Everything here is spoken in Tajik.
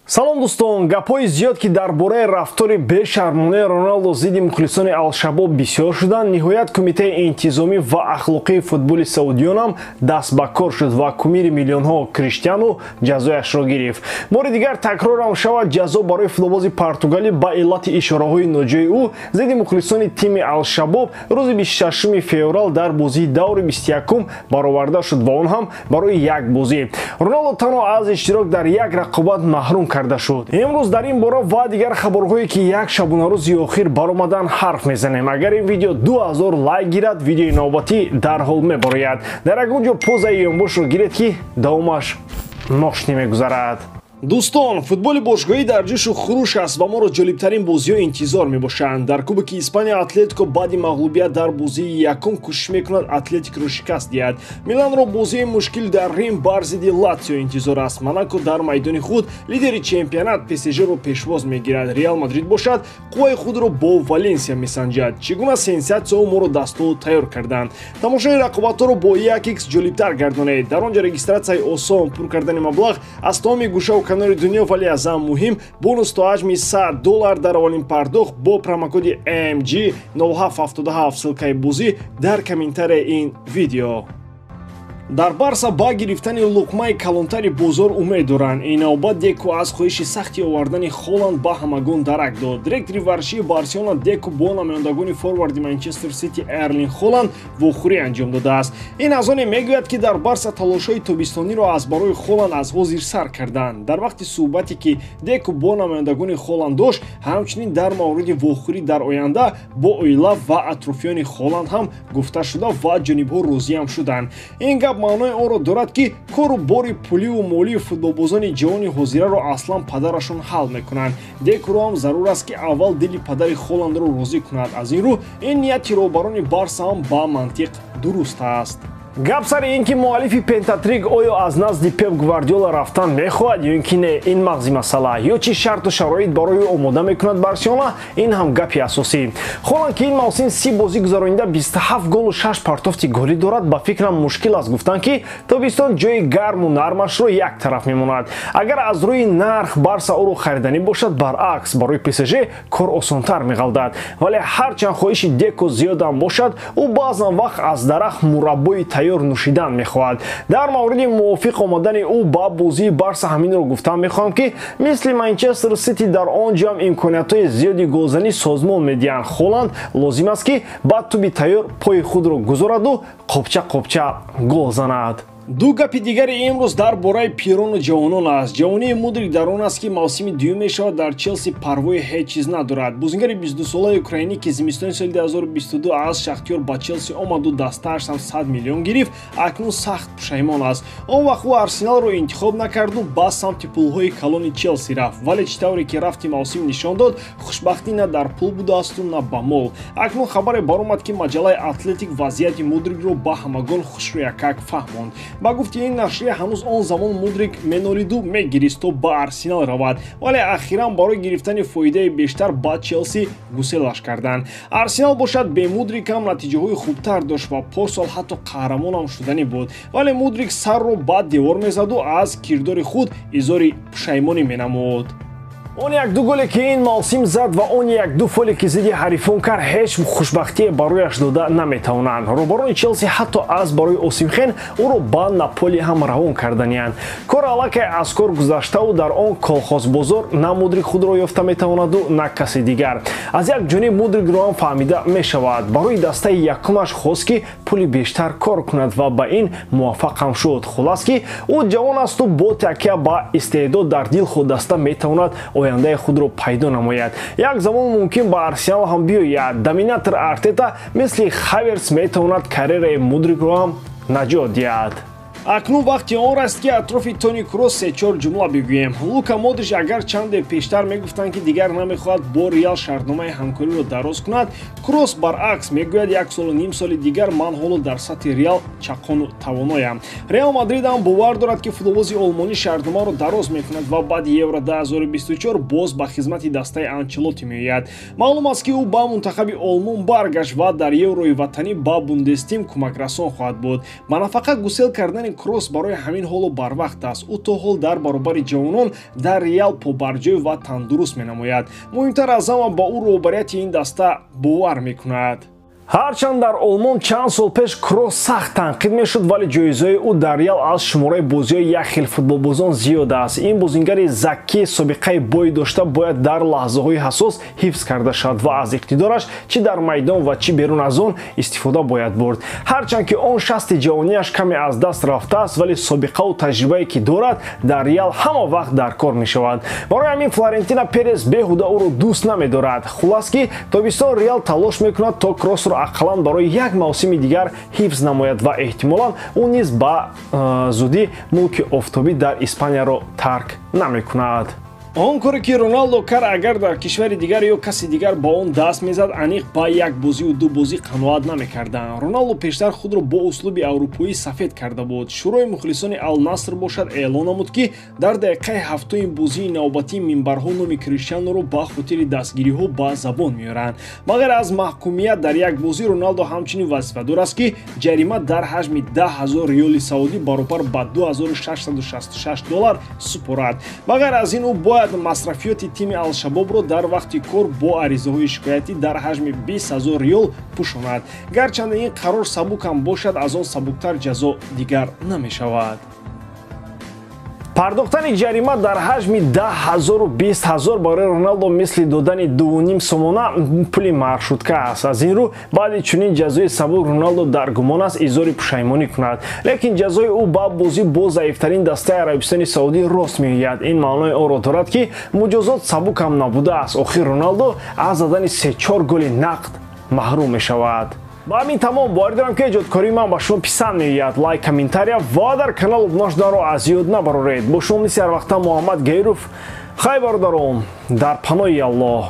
салом дӯстон, гапҳои зиёд ки дар бораи рафтори бешармонаи Роналдо зидди мухлисони Ал-Шабоб бисёр шуданд. Ниҳоят кумитаи интизомӣ ва ахлоқии футболи саудиён ҳам даст ба кор шуд ва кумири миллионҳо Криштиану ҷазояшро гирифт. бори дигар такрорам шавад, ҷазо барои футболбози португалӣ ба иллати ишораҳои ноҷои ӯ зидди мухлисони тими Ал-Шабоб рӯзи 26 феврал дар бозии даври 21 бароварда шуд ва он ҳам барои як бозӣ. Роналдо танҳо аз иштирок дар як рақобат маҳрум карда шуд. Имрӯз дар ин бора ва дигар хабарҳое ки як шабонарӯзи охир баромадан ҳарф мезанем. Агар ин видео 2000 лайк гирад, видеои навбатӣ дарҳол мебарояд. Дар ягон ҷо позаи ёнбошро гиред ки давомаш ношни мегузарад. Дӯстон, футболи бошгоҳӣ дар ҷӯшу хуруш аст ва моро ҷолибтарин бозиҳо интизор мебошанд. Дар Кубоки Испания Атлетико баъди мағлубият дар бозии якум кӯшиш мекунад Атлетикро шикаст диҳад. Миланро бозии мушкил дар Рим бар зидди Латсио интизор аст. Монако дар майдони худ лидери чемпионат ПСЖро пешвоз мегирад. Реал Мадрид бошад қувваи худро бо Валенсия месанҷад. Чӣ гуна сенсатсияҳо моро дасту тайёр карданд. Тамошои рақобатҳоро бо 1x ҷолибтар гардонед. дар он ҷо регистратсияи осон, пур кардани маблағ аз тамоми гӯшаву канори дунё, вале аз ҳам муҳим бонус то ҳаҷми $100 дар аввалин пардохт бо промокоди AMG 0777 ссилкаи бозӣ дар комментарияи ин видео. Дар Барса ба гирифтани луқмаи калонтари бозор умед доранд. Ин навбат Деку аз хоҳиши сахти овардани Холланд ба ҳамагон дарак дод. Директори варшии Барселона Деку бо намояндагони форварди Манчестер Сити Эрлинг Холланд вохӯрӣ анҷом додааст. Ин аз оне мегӯяд ки дар Барса талошҳои тобистониро аз барои Холланд аз ҳозир сар карданд. Дар вақти суҳбате ки Деку бо намояндагони Холланд дошт, ҳамчунин дар мавриди вохӯрӣ дар оянда бо оила ва атрофиёни Холланд ҳам гуфта шуда ва ҷонибҳо розиам шуданд. Ин гап маънои онро дорад ки кору бори пуливу молии футболбозони ҷавони ҳозираро аслан падарашон ҳал мекунанд. Декуро ҳам зарур аст ки аввал дили падари Холландро розӣ кунад. Аз ин рӯ ин нияти роҳбарони Барса ҳам ба мантиқ дуруст аст. гап сари ин ки муаллифи пентатрик оё аз назди Пеп Гвардиола рафтан мехоҳад ё ин ки не, ин мағзи масъала, ё чӣ шарту шароит барои ӯ омода мекунад Барселона, ин ҳам гапи асосӣ. Холланд ки ин мавсим 30 бозӣ гузаронида 27 голу 6 партофти голӣ дорад, ба фикрам мушкил аст гуфтан ки тобистон ҷои гарму нармашро як тараф мемонад. Агар аз рӯи нарх Барса ӯро хариданӣ бошад, баръакс барои ПСЖ кор осонтар меғалдад. Вале ҳарчанд хоҳиши Деко зиёдам бошад, ӯ баъзан вақт аз дарахт мураббои нӯшидан мехоҳад. дар мавриди мувофиқ омадани ӯ ба бозии Барса ҳаминро гуфтан мехоҳам ки мисли Манчестер Сити дар он ҷо ҳам имкониятҳои зиёди голзанӣ созмон медиҳанд. Холланд лозим аст ки ба туби тайёр пои худро гузораду қопча гол занад. ду гапи дигари имрӯз дар бораи пирону ҷавонон аст. ҷавонии Мудрик дар он аст ки мавсими дуюм мешавад дар Челси парвои ҳеҷ чиз надорад. Бозингари 22-солаи украинӣ ки зимистони соли 2022 аз Шахтёр ба Челси омаду дастааш ҳам 100 миллион гирифт, акнун сахт пушаймон аст. Он вақт ӯ Арсеналро интихоб накарду ба самти пулҳои калони Челси рафт. Вале чӣ тавре ки рафти мавсим нишон дод, хушбахтӣ на дар пул будаасту на ба мол. Акнун хабаре баромад ки маҷалаи Атлетик вазъияти Мудрикро ба ҳамагон хушрӯ якак фаҳмонд. Ба гуфти ин нашрия ҳанӯз он замон Мудрик менолиду мегирист то ба Арсенал равад, вале ахиран барои гирифтани фоидаи бештар ба Челси гуселаш карданд. Арсенал бошад бе Мудрик ҳам натиҷаҳои хубтар дошт ва порсол ҳатто қаҳрамонам шуданӣ буд. Вале Мудрик сарро ба девор мезаду аз кирдори худ изҳори пушаймонӣ менамуд. Он як-ду голе ки ин мавсим зад ва он як-ду фоле ки зидди ҳарифон кард ҳеҷ хушбахтие барояш дода наметавонанд. роҳбарони Челси ҳатто аз барои Осимхен ӯро ба Наполи ҳам равон карданиянд. кор аллакай аз кор гузаштаву дар он колхозбозор на Мудрик худро ёфта метавонаду на касе дигар. аз як ҷониб Мудрикро ҳам фаҳмида мешавад. барои дастаи якумаш хост ки пули бештар кор кунад ва ба ин муваффақ ҳам шуд. хулос ки ӯ ҷавон асту бо такя ба истеъдод дар дил худ даста метавонад ояндаи худро пайдо намояд. як замон мумкин ба Арсенал ҳам биёяд. доминатор Артета мисли Хаверц метавонад карьераи Мудрикро ҳам наҷот диҳад. акнун вақти он раст ки атрофи Тони Кросс 3-4 ҷумла бигӯем. Лука Модрич агар чанде пештар мегуфтанд ки дигар намехоҳад бо Реал шартномаи ҳамкориро дароз кунад, Кросс баръакс мегӯяд 1 солу ним соли дигар ман ҳоло дар сатҳи Реал чақону тавоноям. Реал Мадрид ҳам бовар дорад ки футболбози олмонӣ шартномаро дароз мекунад ва баъди Евро 2024 боз ба хизмати дастаи Анчелоти меояд. маълум аст ки ӯ ба мунтахаби Олмон баргашт ва дар Еврои ватанӣ ба Бундестим кӯмакрасон хоҳад буд. ба нафақат гусел кардани Кросс барои ҳамин ҳолу барвақт аст. ӯ то ҳол дар баробари ҷавонон дар Реал побарҷоӣ ва тандуруст менамояд. Муҳимтар аз ҳама ба ӯ роҳбарияти ин даста бовар мекунад. ҳарчанд дар Олмон чанд сол пеш Кросс сахт танқид мешуд, вале ҷоизаи ӯ дар Реал аз шумораи бозиҳои як хел футболбозон зиёд аст. ин бозингари закӣ собиқаи бой дошта бояд дар лаҳзаҳои ҳассос ҳифз карда шавад ва аз иқтидораш чӣ дар майдон ва чӣ берун аз он истифода бояд бурд. ҳарчанд ки он шасти ҷавонияш каме аз даст рафтааст, вале собиқаву таҷрибае ки дорад дар Реал ҳама вақт дар кор мешавад. барои ҳамин Флорентино Перес беҳуда ӯро дӯст намедорад. хулас ки тобистон Реал талош мекунад то Кроссро ақаллан барои як мавсими дигар ҳифз намояд ва эҳтимолан ӯ низ ба зудӣ мулки офтобӣ дар Испанияро тарк намекунад. он коре ки Роналдо кар агар дар кишвари дигар ё каси дигар ба он даст мезад, аниқ ба як бозию ду бозӣ қаноат намекарданд. Роналдо пештар худро бо услуби аврупоӣ сафед карда буд. шӯрои мухлисони Ал Наср бошад эълон намуд ки дар дақиқаи 7 бозии навбатии минбарҳо номи Криштианоро ба хотири дастгириҳо ба забон меоранд. Бағайр аз маҳкумият дар як бозӣ, Роналдо ҳамчунин вазифадор аст ки ҷарима дар ҳаҷми 10,000 риёли саудӣ баробар ба $2666 супорад. Бағайр аз ин ӯ бояд масрафиёти тими Ал-Шабобро дар вақти кор бо аризаҳои шикоятӣ дар ҳаҷми 20,000 риёл пӯшонад. гарчанде ин қарор сабук ҳам бошад, аз он сабуктар ҷазо дигар намешавад. пардохтани ҷарима дар ҳаҷми 10,000 20,000 барои Роналдо мисли додани 2.5 сомона пули маршрутка аст. аз ин рӯ баъди чунин ҷазои сабук Роналдо дар гумон аст изҳори пушаймонӣ кунад. лекин ҷазои ӯ ба бозӣ бо заифтарин дастаи Арабистони Саудӣ рост меояд. ин маънои онро дорад ки муҷозот сабук ҳам набудааст. охир Роналдо аз задани 3-4 голи нақд маҳрум мешавад. ба ҳамин тамом боварӣ дорам ки эҷодкории ман ба шумо писанд меояд. лайк, комментария ва дар канал обуна шуданро аз ёд набароред. бо шумо мисли ҳар вақта Муҳаммад Гайров. хай бародарон, дар паноҳи Аллоҳ.